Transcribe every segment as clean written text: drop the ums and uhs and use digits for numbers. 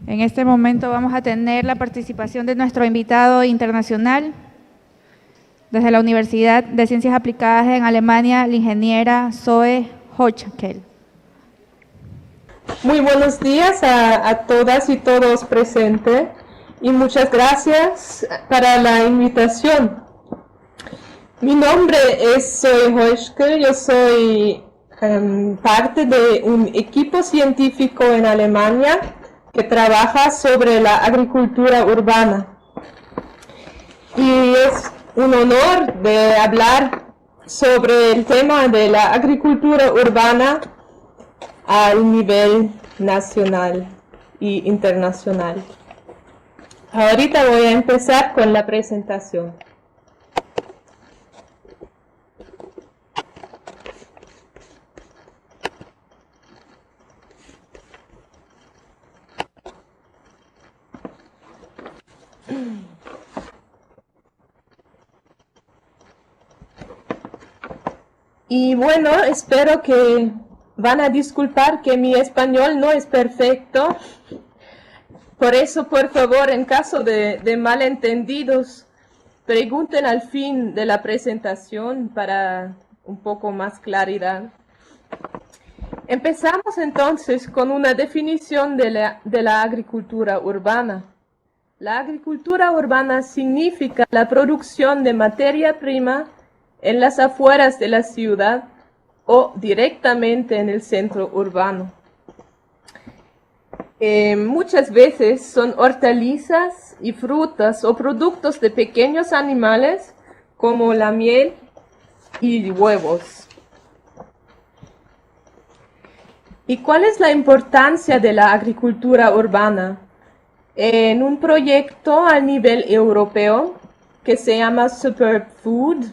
En este momento vamos a tener la participación de nuestro invitado internacional desde la Universidad de Ciencias Aplicadas en Alemania, la ingeniera Zoe Hochkel. Muy buenos días a todas y todos presentes y muchas gracias para la invitación. Mi nombre es Zoe Hochkel, yo soy parte de un equipo científico en Alemania que trabaja sobre la agricultura urbana. Y es un honor de hablar sobre el tema de la agricultura urbana al nivel nacional y internacional. Ahorita voy a empezar con la presentación. Y bueno, espero que van a disculpar que mi español no es perfecto. Por eso, por favor, en caso de malentendidos, pregunten al fin de la presentación para un poco más claridad. Empezamos entonces con una definición de la agricultura urbana. La agricultura urbana significa la producción de materia prima en las afueras de la ciudad o directamente en el centro urbano. Muchas veces son hortalizas y frutas o productos de pequeños animales como la miel y huevos. ¿Y cuál es la importancia de la agricultura urbana? En un proyecto a nivel europeo que se llama Superfood,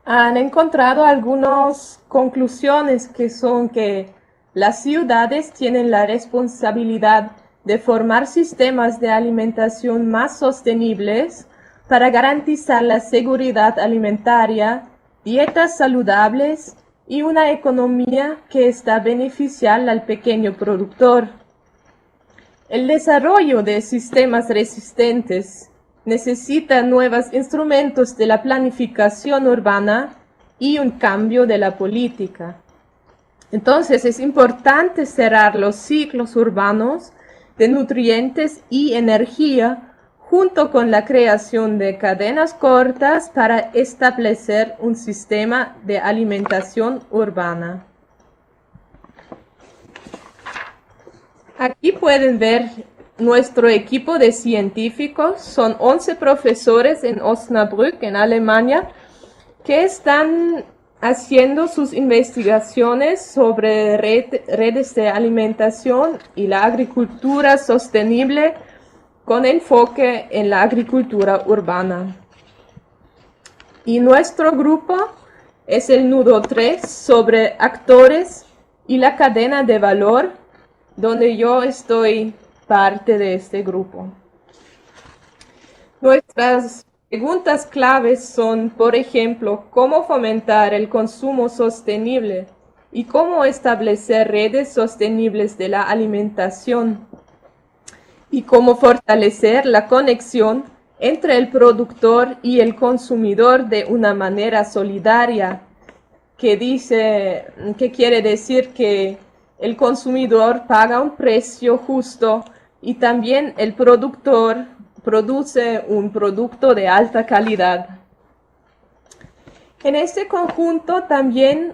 han encontrado algunas conclusiones que son que las ciudades tienen la responsabilidad de formar sistemas de alimentación más sostenibles para garantizar la seguridad alimentaria, dietas saludables y una economía que está beneficial al pequeño productor. El desarrollo de sistemas resistentes necesita nuevos instrumentos de la planificación urbana y un cambio de la política. Entonces es importante cerrar los ciclos urbanos de nutrientes y energía junto con la creación de cadenas cortas para establecer un sistema de alimentación urbana. Aquí pueden ver nuestro equipo de científicos. Son 11 profesores en Osnabrück, en Alemania, que están haciendo sus investigaciones sobre redes de alimentación y la agricultura sostenible con enfoque en la agricultura urbana. Y nuestro grupo es el nudo 3 sobre actores y la cadena de valor, donde yo estoy parte de este grupo. Nuestras preguntas claves son, por ejemplo, cómo fomentar el consumo sostenible y cómo establecer redes sostenibles de la alimentación y cómo fortalecer la conexión entre el productor y el consumidor de una manera solidaria, que quiere decir que el consumidor paga un precio justo y también el productor produce un producto de alta calidad. En este conjunto también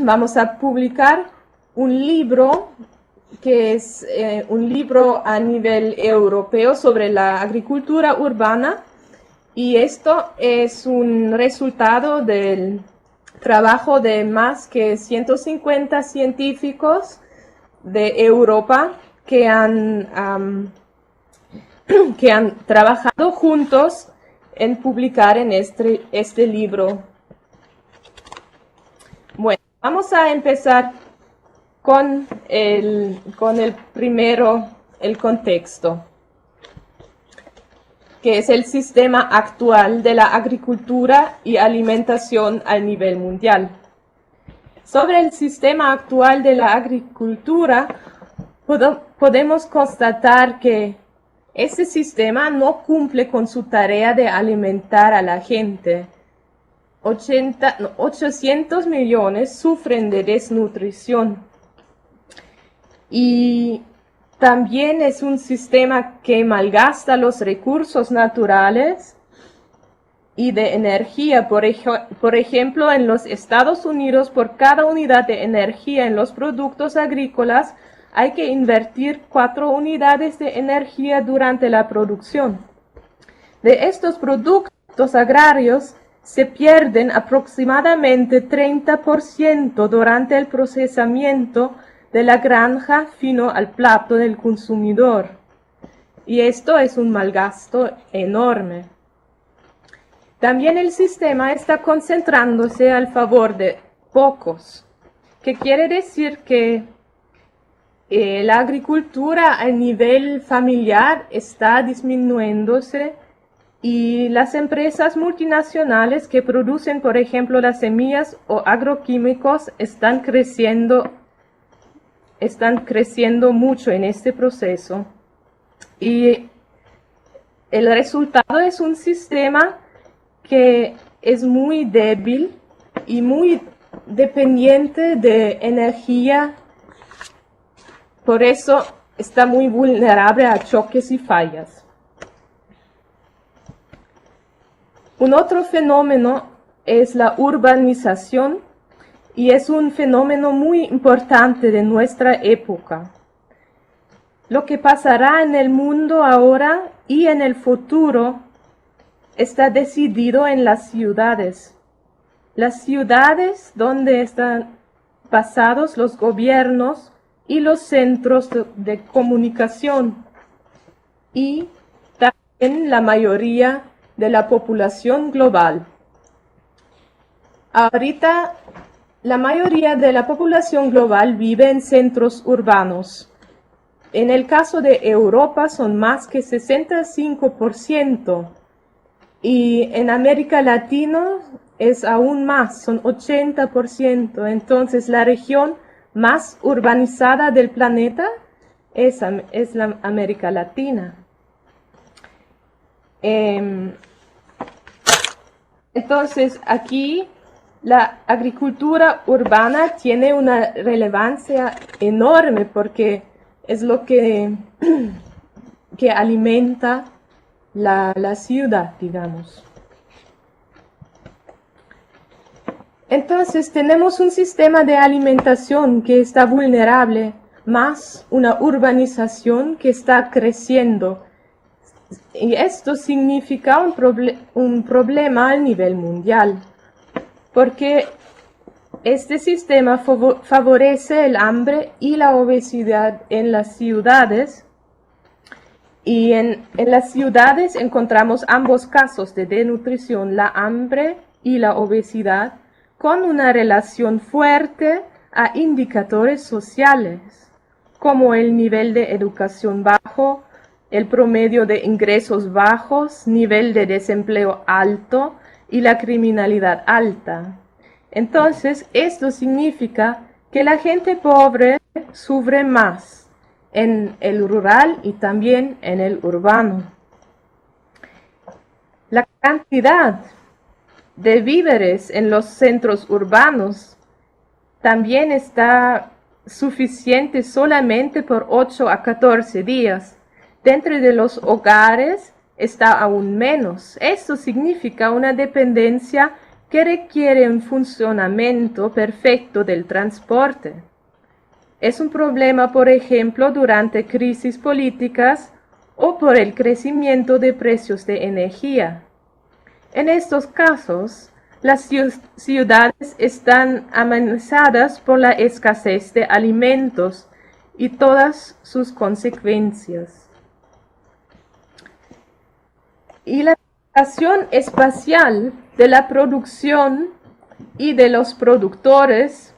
vamos a publicar un libro que es un libro a nivel europeo sobre la agricultura urbana, y esto es un resultado del trabajo de más que 150 científicos de Europa que han trabajado juntos en publicar en este libro. Bueno, vamos a empezar con el primero, el contexto, que es el sistema actual de la agricultura y alimentación a nivel mundial. Sobre el sistema actual de la agricultura, podemos constatar que este sistema no cumple con su tarea de alimentar a la gente. 800 millones sufren de desnutrición. Y también es un sistema que malgasta los recursos naturales y de energía. Por ejemplo, en los Estados Unidos, por cada unidad de energía en los productos agrícolas, hay que invertir 4 unidades de energía durante la producción. De estos productos agrarios se pierden aproximadamente 30% durante el procesamiento de la granja fino al plato del consumidor. Y esto es un malgasto enorme. También el sistema está concentrándose al favor de pocos, que quiere decir que la agricultura a nivel familiar está disminuyéndose y las empresas multinacionales que producen, por ejemplo, las semillas o agroquímicos están creciendo mucho en este proceso. Y el resultado es un sistema que es muy débil y muy dependiente de energía. Por eso está muy vulnerable a choques y fallas. Un otro fenómeno es la urbanización y es un fenómeno muy importante de nuestra época. Lo que pasará en el mundo ahora y en el futuro está decidido en las ciudades. Las ciudades donde están basados los gobiernos y los centros de comunicación y también la mayoría de la población global. Ahorita la mayoría de la población global vive en centros urbanos. En el caso de Europa son más que 65% y en América Latina es aún más, son 80%. Entonces la región más urbanizada del planeta es la América Latina. Entonces aquí la agricultura urbana tiene una relevancia enorme porque es lo que alimenta la ciudad, digamos. Entonces tenemos un sistema de alimentación que está vulnerable, más una urbanización que está creciendo. Y esto significa un problema a nivel mundial, porque este sistema favorece el hambre y la obesidad en las ciudades. Y en las ciudades encontramos ambos casos de desnutrición, la hambre y la obesidad, con una relación fuerte a indicadores sociales, como el nivel de educación bajo, el promedio de ingresos bajos, nivel de desempleo alto y la criminalidad alta. Entonces, esto significa que la gente pobre sufre más en el rural y también en el urbano. La cantidad de víveres en los centros urbanos también está suficiente solamente por 8 a 14 días. Dentro de los hogares está aún menos. Esto significa una dependencia que requiere un funcionamiento perfecto del transporte. Es un problema, por ejemplo, durante crisis políticas o por el crecimiento de precios de energía. En estos casos, las ciudades están amenazadas por la escasez de alimentos y todas sus consecuencias. Y la situación espacial de la producción y de los productores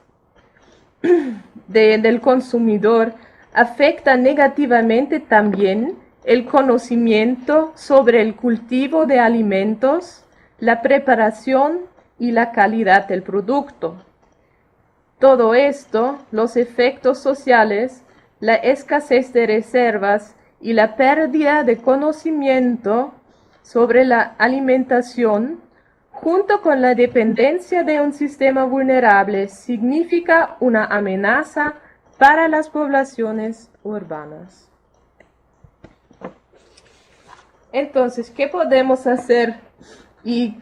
del consumidor afecta negativamente también el conocimiento sobre el cultivo de alimentos, la preparación y la calidad del producto. Todo esto, los efectos sociales, la escasez de reservas y la pérdida de conocimiento sobre la alimentación, junto con la dependencia de un sistema vulnerable, significa una amenaza para las poblaciones urbanas. Entonces, ¿qué podemos hacer? Y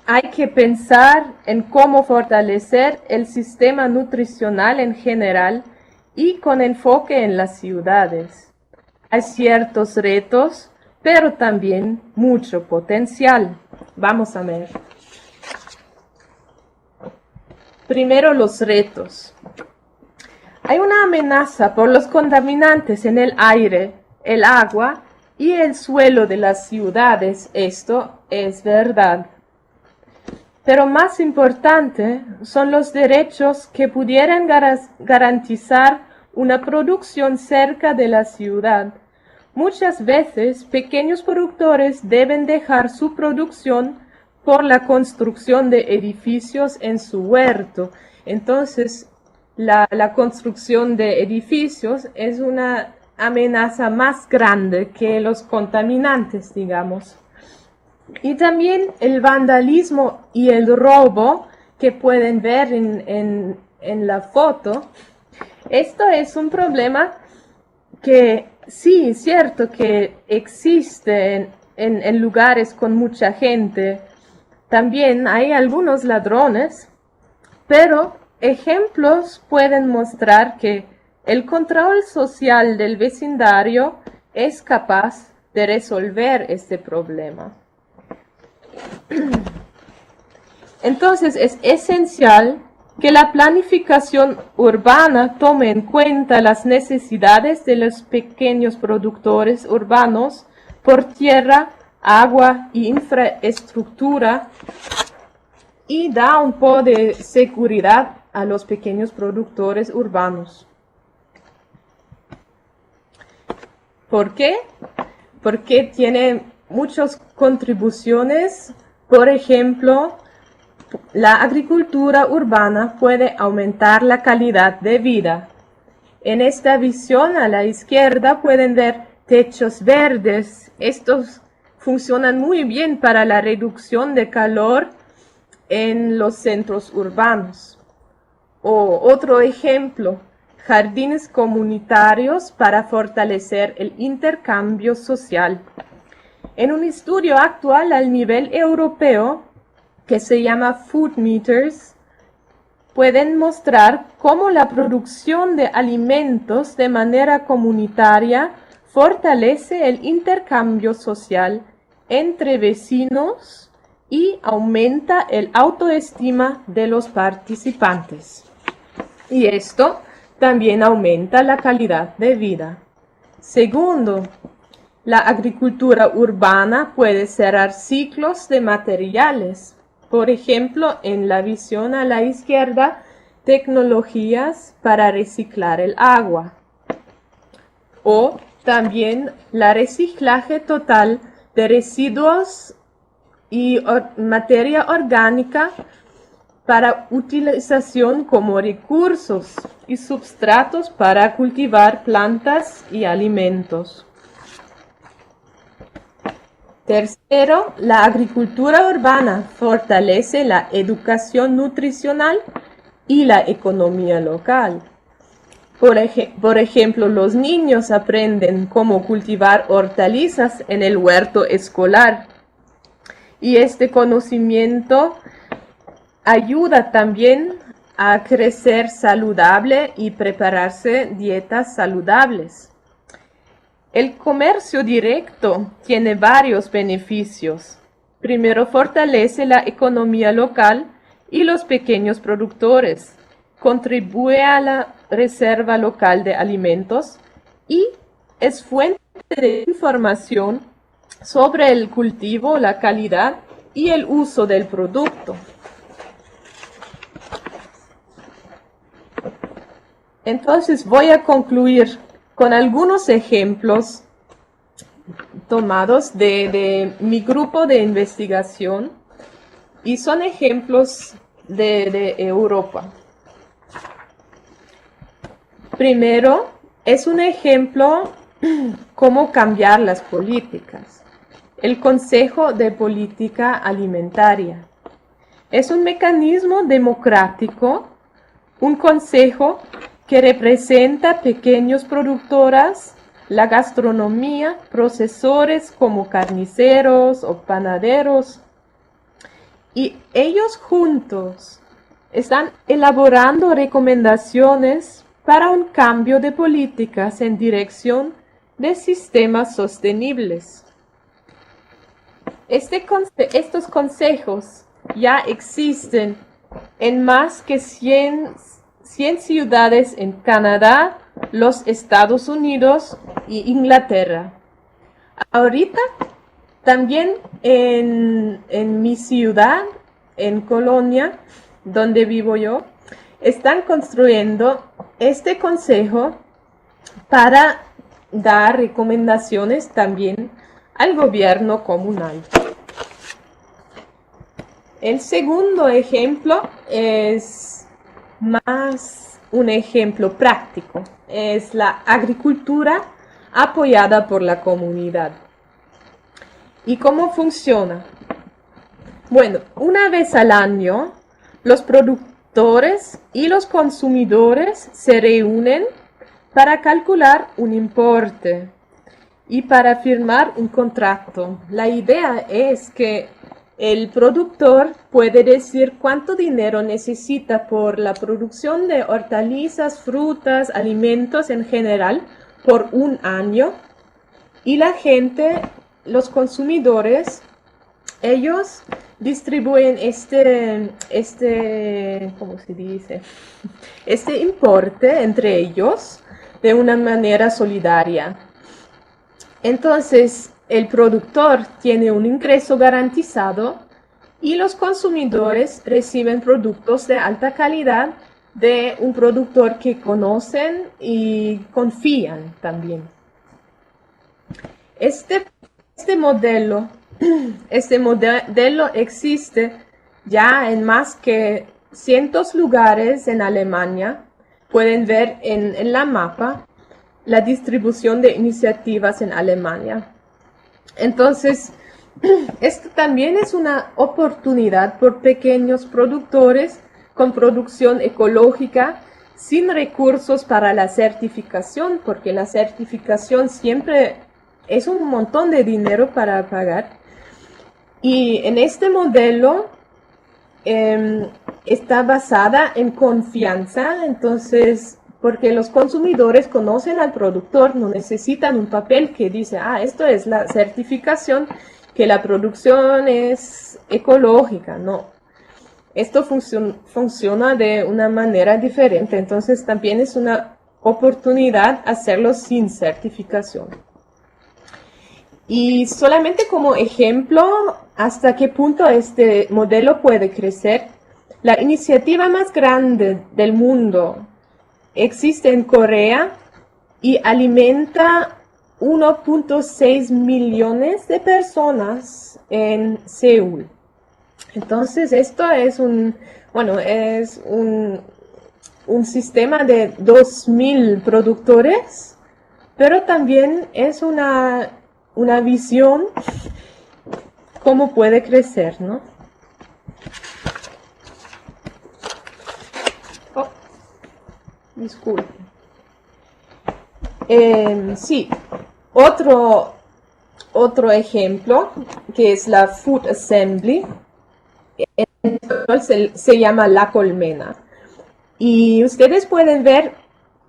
hay que pensar en cómo fortalecer el sistema nutricional en general y con enfoque en las ciudades. Hay ciertos retos, pero también mucho potencial. Vamos a ver. Primero, los retos. Hay una amenaza por los contaminantes en el aire, el agua y el suelo de las ciudades. Esto es verdad. Pero más importante son los derechos que pudieran garantizar una producción cerca de la ciudad. Muchas veces, pequeños productores deben dejar su producción por la construcción de edificios en su huerto. Entonces, la construcción de edificios es una amenaza más grande que los contaminantes, digamos. Y también el vandalismo y el robo que pueden ver en la foto. Esto es un problema que sí, es cierto que existe en lugares con mucha gente. También hay algunos ladrones, pero ejemplos pueden mostrar que el control social del vecindario es capaz de resolver este problema. Entonces es esencial que la planificación urbana tome en cuenta las necesidades de los pequeños productores urbanos por tierra, agua y infraestructura y da un poco de seguridad a los pequeños productores urbanos. ¿Por qué? Porque tiene muchas contribuciones. Por ejemplo, la agricultura urbana puede aumentar la calidad de vida. En esta visión a la izquierda pueden ver techos verdes. Estos funcionan muy bien para la reducción de calor en los centros urbanos. O otro ejemplo, jardines comunitarios para fortalecer el intercambio social. En un estudio actual al nivel europeo, que se llama Food Meters, pueden mostrar cómo la producción de alimentos de manera comunitaria fortalece el intercambio social entre vecinos y aumenta el autoestima de los participantes. Y esto también aumenta la calidad de vida. Segundo, la agricultura urbana puede cerrar ciclos de materiales. Por ejemplo, en la visión a la izquierda, tecnologías para reciclar el agua. O también la reciclaje total de residuos y materia orgánica para utilización como recursos y substratos para cultivar plantas y alimentos. Tercero, la agricultura urbana fortalece la educación nutricional y la economía local. Por ejemplo, los niños aprenden cómo cultivar hortalizas en el huerto escolar. Y este conocimiento ayuda también a crecer saludable y prepararse dietas saludables. El comercio directo tiene varios beneficios. Primero, fortalece la economía local y los pequeños productores, contribuye a la reserva local de alimentos y es fuente de información sobre el cultivo, la calidad y el uso del producto. Entonces voy a concluir con algunos ejemplos tomados de mi grupo de investigación y son ejemplos de Europa. Primero, es un ejemplo cómo cambiar las políticas. El Consejo de Política Alimentaria es un mecanismo democrático, un consejo que representa pequeños productoras, la gastronomía, procesores como carniceros o panaderos, y ellos juntos están elaborando recomendaciones para un cambio de políticas en dirección de sistemas sostenibles. Estos consejos ya existen en más que 100 ciudades en Canadá, los Estados Unidos y Inglaterra. Ahorita también en mi ciudad, en Colonia, donde vivo yo, están construyendo este consejo para dar recomendaciones también al gobierno comunal. El segundo ejemplo es más un ejemplo práctico, es la agricultura apoyada por la comunidad. ¿Y cómo funciona? Bueno, una vez al año, los productores y los consumidores se reúnen para calcular un importe y para firmar un contrato. La idea es que el productor puede decir cuánto dinero necesita por la producción de hortalizas, frutas, alimentos en general por un año, y la gente, los consumidores, ellos distribuyen ¿cómo se dice? Este importe entre ellos de una manera solidaria. Entonces, el productor tiene un ingreso garantizado y los consumidores reciben productos de alta calidad de un productor que conocen y confían también. Este modelo existe ya en más que 100 lugares en Alemania. Pueden ver en la mapa la distribución de iniciativas en Alemania. Entonces, esto también es una oportunidad por pequeños productores con producción ecológica sin recursos para la certificación, porque la certificación siempre es un montón de dinero para pagar. Y en este modelo está basada en confianza, entonces, porque los consumidores conocen al productor, no necesitan un papel que dice, esto es la certificación, que la producción es ecológica. No, esto funciona de una manera diferente, entonces también es una oportunidad hacerlo sin certificación. Y solamente como ejemplo, hasta qué punto este modelo puede crecer, la iniciativa más grande del mundo existe en Corea y alimenta 1.6 millones de personas en Seúl. Entonces, esto es un sistema de 2.000 productores, pero también es una visión cómo puede crecer, ¿no? Disculpe. Sí, otro ejemplo, que es la Food Assembly, en español se llama La Colmena. Y ustedes pueden ver,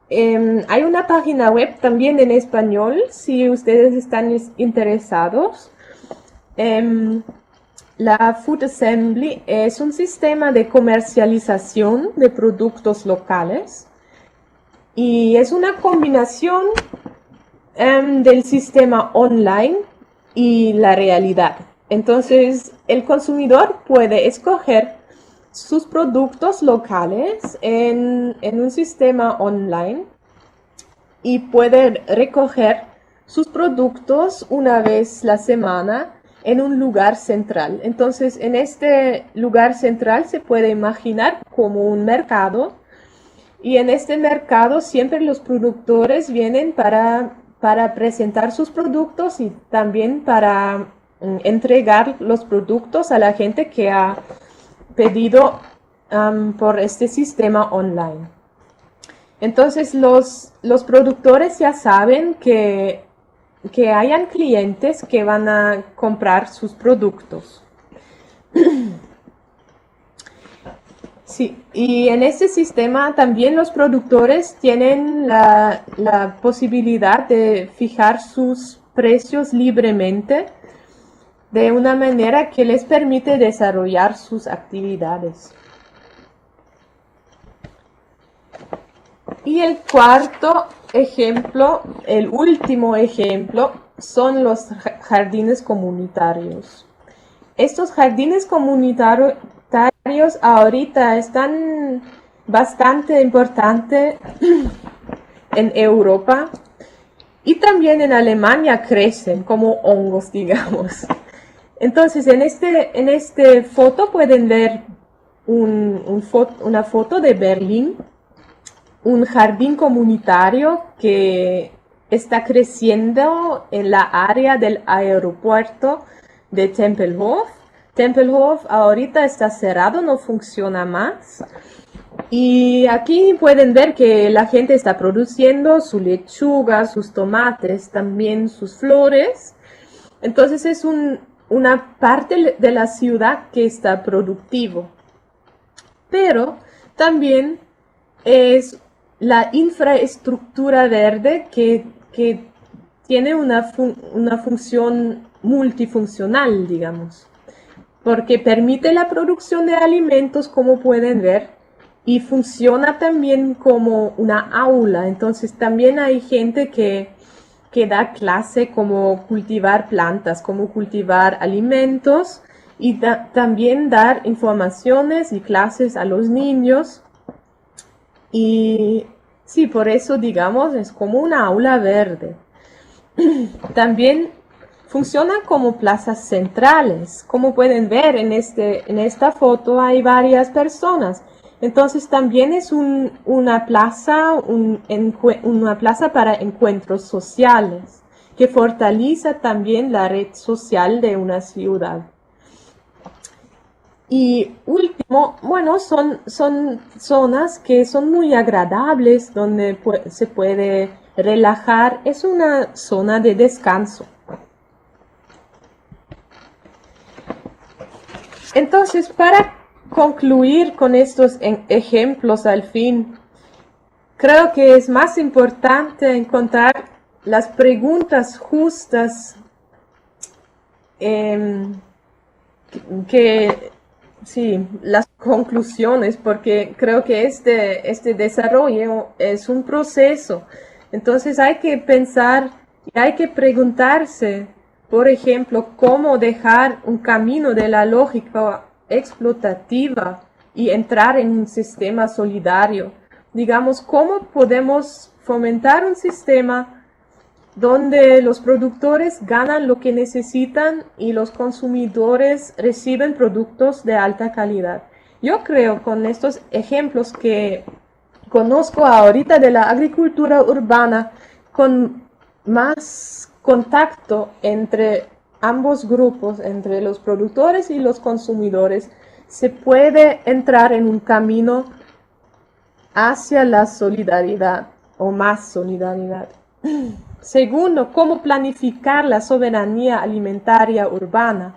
hay una página web también en español, si ustedes están interesados. La Food Assembly es un sistema de comercialización de productos locales y es una combinación del sistema online y la realidad. Entonces, el consumidor puede escoger sus productos locales en un sistema online y puede recoger sus productos una vez la semana en un lugar central. Entonces, en este lugar central se puede imaginar como un mercado Y en este mercado siempre los productores vienen para presentar sus productos y también para entregar los productos a la gente que ha pedido por este sistema online. Entonces los productores ya saben que hayan clientes que van a comprar sus productos. Sí, y en este sistema también los productores tienen la posibilidad de fijar sus precios libremente de una manera que les permite desarrollar sus actividades. Y el cuarto ejemplo, el último ejemplo, son los jardines comunitarios. Estos jardines comunitarios ahorita están bastante importantes en Europa y también en Alemania crecen como hongos, digamos. Entonces, en este foto pueden ver una foto de Berlín, un jardín comunitario que está creciendo en la área del aeropuerto de Tempelhof. Tempelhof ahorita está cerrado, no funciona más. Y aquí pueden ver que la gente está produciendo su lechuga, sus tomates, también sus flores. Entonces es una parte de la ciudad que está productivo. Pero también es la infraestructura verde que tiene una función multifuncional, digamos, porque permite la producción de alimentos, como pueden ver, y funciona también como una aula. Entonces también hay gente que da clase como cultivar plantas, como cultivar alimentos, y también dar informaciones y clases a los niños. Y sí, por eso, digamos, es como una aula verde. También funcionan como plazas centrales. Como pueden ver en esta foto hay varias personas. Entonces también es una plaza para encuentros sociales, que fortalece también la red social de una ciudad. Y último, bueno, son zonas que son muy agradables, donde se puede relajar. Es una zona de descanso. Entonces, para concluir con estos ejemplos al fin, creo que es más importante encontrar las preguntas justas sí, las conclusiones, porque creo que este desarrollo es un proceso. Entonces hay que pensar y hay que preguntarse, por ejemplo, cómo dejar un camino de la lógica explotativa y entrar en un sistema solidario. Digamos, cómo podemos fomentar un sistema donde los productores ganan lo que necesitan y los consumidores reciben productos de alta calidad. Yo creo con estos ejemplos que conozco ahorita de la agricultura urbana, con más contacto entre ambos grupos, entre los productores y los consumidores, se puede entrar en un camino hacia la solidaridad o más solidaridad. Segundo, cómo planificar la soberanía alimentaria urbana.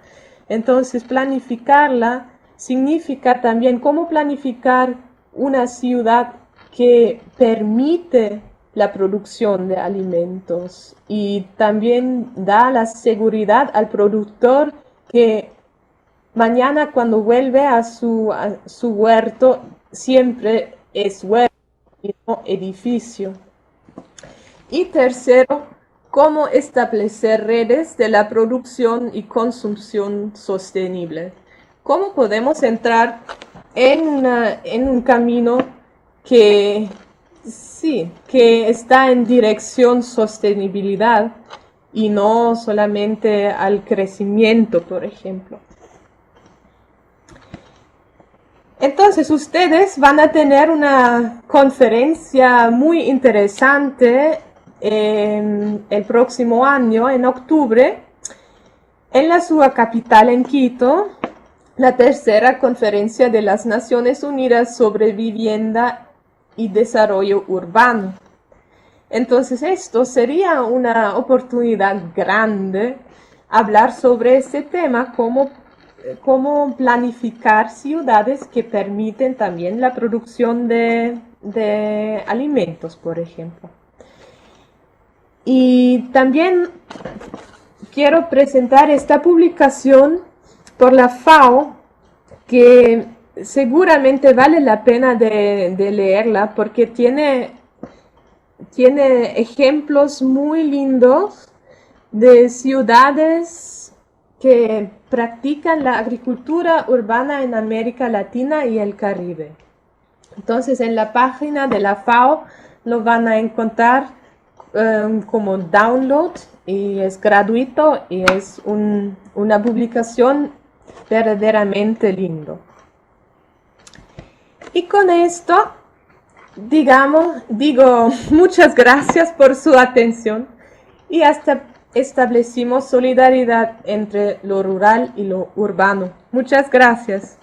Entonces, planificarla significa también cómo planificar una ciudad que permite la producción de alimentos y también da la seguridad al productor que mañana cuando vuelve a su huerto siempre es huerto y no edificio. Y tercero, cómo establecer redes de la producción y consumo sostenible. ¿Cómo podemos entrar en un camino que está en dirección sostenibilidad y no solamente al crecimiento, por ejemplo? Entonces, ustedes van a tener una conferencia muy interesante el próximo año, en octubre, en la sua capital, en Quito, la tercera conferencia de las Naciones Unidas sobre vivienda y desarrollo urbano. Entonces, esto sería una oportunidad grande hablar sobre este tema, cómo planificar ciudades que permiten también la producción de alimentos, por ejemplo. Y también quiero presentar esta publicación por la FAO, que seguramente vale la pena de leerla porque tiene ejemplos muy lindos de ciudades que practican la agricultura urbana en América Latina y el Caribe. Entonces, en la página de la FAO lo van a encontrar como download, y es gratuito y es una publicación verdaderamente lindo. Y con esto, digo muchas gracias por su atención y hasta establecimos solidaridad entre lo rural y lo urbano. Muchas gracias.